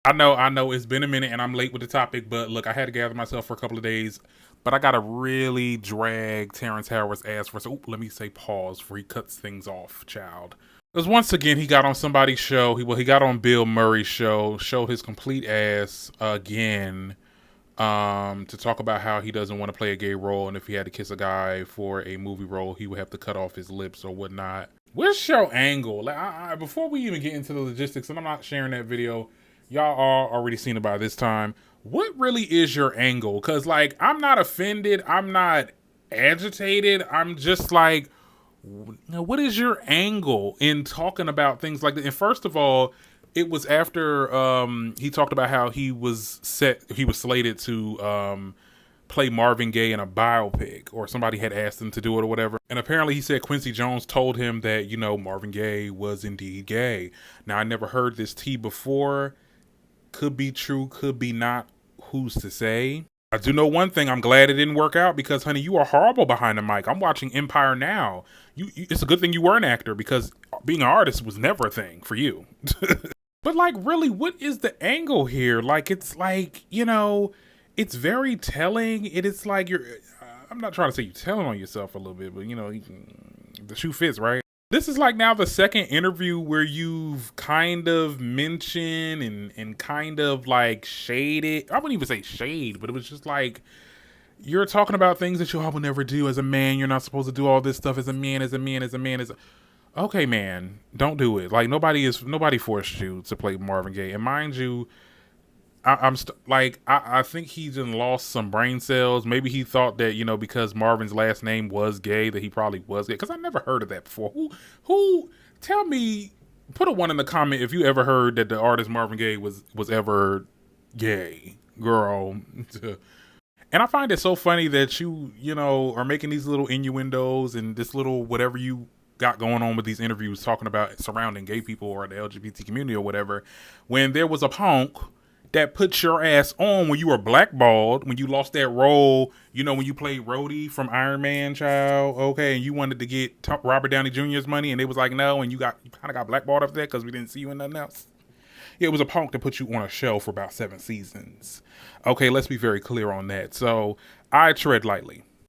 I know it's been a minute and I'm late with the topic, but look, I had to gather myself for a couple of days. But I gotta really drag Terrence Howard's ass for. So let me say pause before he cuts things off, child. Because once again, he got on somebody's show. He got on Bill Murray's show, showed his complete ass again, to talk about how he doesn't want to play a gay role, and if he had to kiss a guy for a movie role, he would have to cut off his lips or whatnot. What's your angle? Like, before we even get into the logistics, and I'm not sharing that video, y'all are already seen it by this time. What really is your angle? Because, like, I'm not offended. I'm not agitated. I'm just like, what is your angle in talking about things like that? And first of all, it was after he talked about how he was slated to play Marvin Gaye in a biopic, or somebody had asked him to do it or whatever. And apparently he said Quincy Jones told him that, Marvin Gaye was indeed gay. Now, I never heard this tea before. Could be true, could be not. Who's to say? I do know one thing. I'm glad it didn't work out because, honey, you are horrible behind the mic. I'm watching Empire now. It's a good thing you were an actor because being an artist was never a thing for you. But, like, really, what is the angle here? Like, it's like, it's very telling. It is like I'm not trying to say you're telling on yourself a little bit, but, the shoe fits, right? This is like now the second interview where you've kind of mentioned and kind of like shaded. I wouldn't even say shade, but it was just like you're talking about things that you all will never do as a man. You're not supposed to do all this stuff as a man, as a man, as a man, okay, man, don't do it. Like nobody forced you to play Marvin Gaye. And mind you, I think he just lost some brain cells. Maybe he thought that, because Marvin's last name was gay, that he probably was gay. Because I never heard of that before. Who, tell me, put a one in the comment if you ever heard that the artist Marvin Gaye was ever gay, girl. And I find it so funny that you are making these little innuendos and this little whatever you got going on with these interviews talking about surrounding gay people or the LGBT community or whatever, when there was a punk that put your ass on when you were blackballed, when you lost that role, when you played Rhodey from Iron Man, child, okay, and you wanted to get Robert Downey Jr.'s money, and they was like, no, and you kind of got blackballed after that because we didn't see you in nothing else. It was a punk that put you on a show for about 7 seasons. Okay, let's be very clear on that. So I tread lightly.